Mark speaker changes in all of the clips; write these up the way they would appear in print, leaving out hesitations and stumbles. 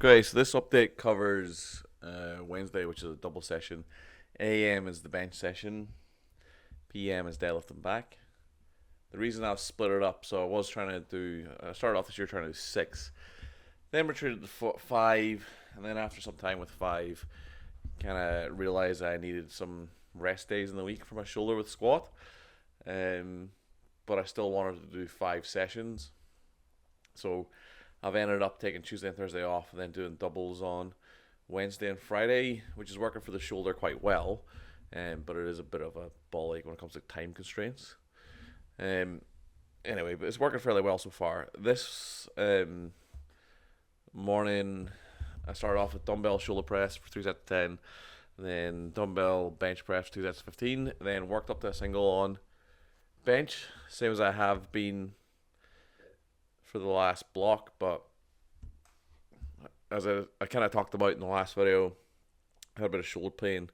Speaker 1: Okay, so this update covers Wednesday, which is a double session. AM is the bench session. PM is deadlift and back. The reason I've split it up, so I started off this year trying to do 6, then retreated to 5, and then after some time with 5, kind of realized I needed some rest days in the week for my shoulder with squat. But I still wanted to do 5 sessions. So I've ended up taking Tuesday and Thursday off and then doing doubles on Wednesday and Friday, which is working for the shoulder quite well. But it is a bit of a ball ache when it comes to time constraints. Anyway, but it's working fairly well so far. This morning, I started off with dumbbell shoulder press for 3 sets of 10, then dumbbell bench press for 2 sets of 15, then worked up to a single on bench, same as I have been for the last block. But as I kind of talked about in the last video, I had a bit of shoulder pain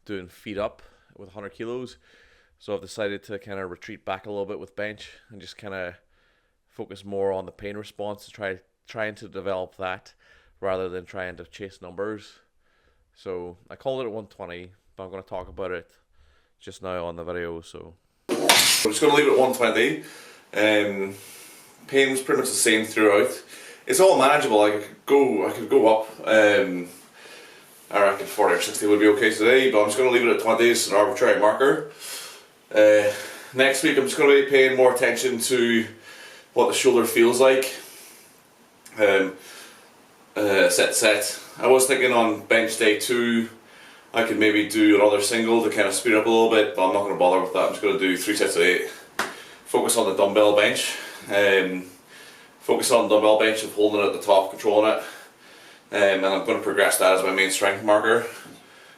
Speaker 1: doing feet up with 100 kilos. So I've decided to kind of retreat back a little bit with bench and just kind of focus more on the pain response, to trying to develop that rather than trying to chase numbers. So I called it at 120, but I'm going to talk about it just now on the video. So I'm just going to leave it at 120. Pain was pretty much the same throughout. It's all manageable. I could go up. I reckon 40 or 60 would be okay today, but I'm just going to leave it at 20 as an arbitrary marker. Next week I'm just going to be paying more attention to what the shoulder feels like. Set. I was thinking on bench day 2 I could maybe do another single to kind of speed up a little bit, but I'm not going to bother with that. I'm just going to do 3 sets of 8. Focus on the dumbbell bench. Focus on the dumbbell bench and holding it at the top, controlling it. And I'm going to progress that as my main strength marker.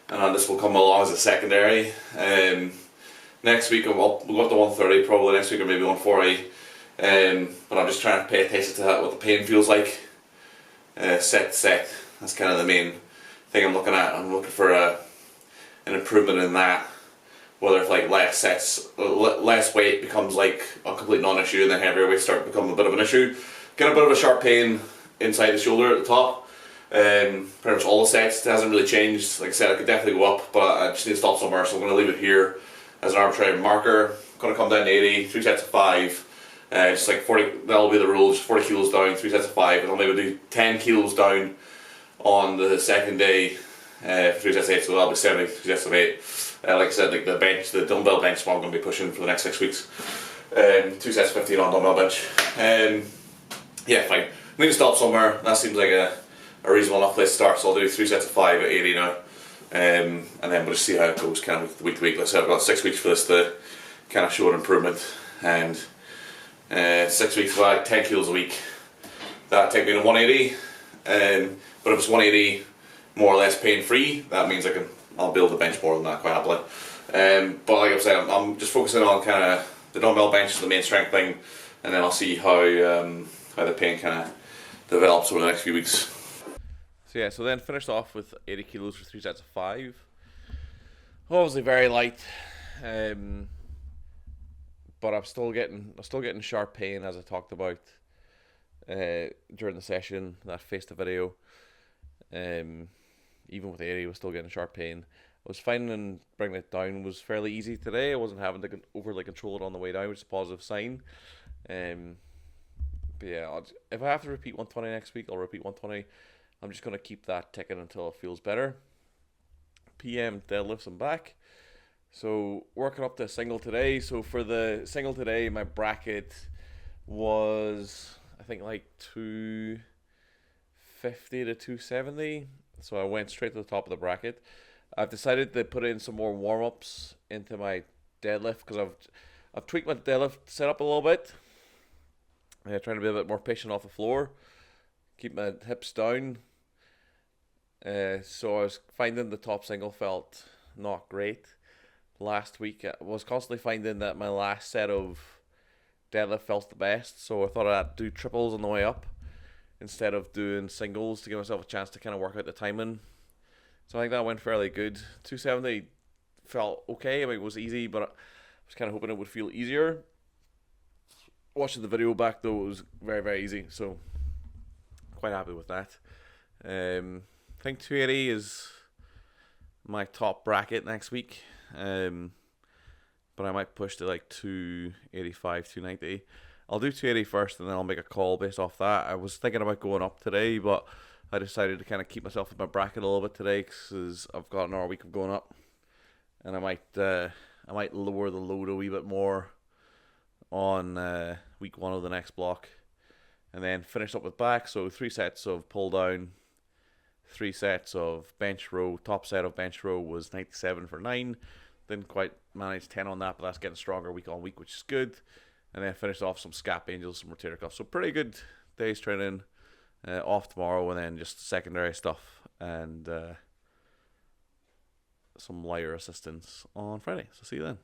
Speaker 1: And this will come along as a secondary. Next week we'll go up to 130 probably next week, or maybe 140. But I'm just trying to pay attention to what the pain feels like. Set to set. That's kind of the main thing I'm looking at. I'm looking for an improvement in that. Whether if like less sets, less weight becomes like a complete non-issue, and then heavier weights start to become a bit of an issue. Get a bit of a sharp pain inside the shoulder at the top. Pretty much all the sets. It hasn't really changed. Like I said, I could definitely go up, but I just need to stop somewhere, so I'm going to leave it here as an arbitrary marker. I'm going to come down to 80, 3 sets of 5. Just like 40, that'll be the rule, just 40 kilos down, 3 sets of 5, and I'll maybe do 10 kilos down on the second day for 3 sets of 8, so that'll be 70, 3 sets of 8. Like I said, like the dumbbell bench is what I'm going to be pushing for the next 6 weeks. 2 sets of 15 on dumbbell bench. Yeah, fine. I need to stop somewhere. That seems like a reasonable enough place to start, so I'll do 3 sets of 5 at 80 now. And then we'll just see how it goes kind of week to week. Like I said, I've got 6 weeks for this to kind of show an improvement. And 6 weeks, about 10 kilos a week. That'll take me to 180. But if it's 180 more or less pain free, that means I'll build the bench more than that quite happily. But like I said, I'm just focusing on kind of the dumbbell bench is the main strength thing, and then I'll see how the pain kind of develops over the next few weeks. So then finished off with 80 kilos for 3 sets of 5. Obviously very light, but I'm still getting sharp pain, as I talked about during the session that faced the video. Even with 80, I was still getting sharp pain. I was finding bringing it down was fairly easy today. I wasn't having to overly control it on the way down, which is a positive sign. But yeah, if I have to repeat 120 next week, I'll repeat 120. I'm just going to keep that ticking until it feels better. PM deadlifts and back. So working up to a single today. So for the single today, my bracket was I think like 250 to 270. So I went straight to the top of the bracket. I've decided to put in some more warm-ups into my deadlift because I've tweaked my deadlift setup a little bit. Trying to be a bit more patient off the floor. Keep my hips down. So I was finding the top single felt not great. Last week I was constantly finding that my last set of deadlift felt the best. So I thought I'd do triples on the way up instead of doing singles to give myself a chance to kind of work out the timing. So I think that went fairly good. 270 felt okay. I mean, it was easy, but I was kind of hoping it would feel easier. Watching the video back though, it was very, very easy. So quite happy with that.
Speaker 2: I think 280 is my top bracket next week. But I might push to like 285, 290. I'll do 280 first and then I'll make a call based off that. I was thinking about going up today, but I decided to kind of keep myself in my bracket a little bit today because I've got another week of going up, and I might lower the load a wee bit more on week one of the next block, and then finish up with back. So 3 sets of pull down, 3 sets of bench row. Top set of bench row was 97 for 9. Didn't quite manage 10 on that, but that's getting stronger week on week, which is good. And then finish off some Scap angels, some rotator cuffs. So pretty good day's training. Off tomorrow, and then just secondary stuff and some lighter assistance on Friday. So see you then.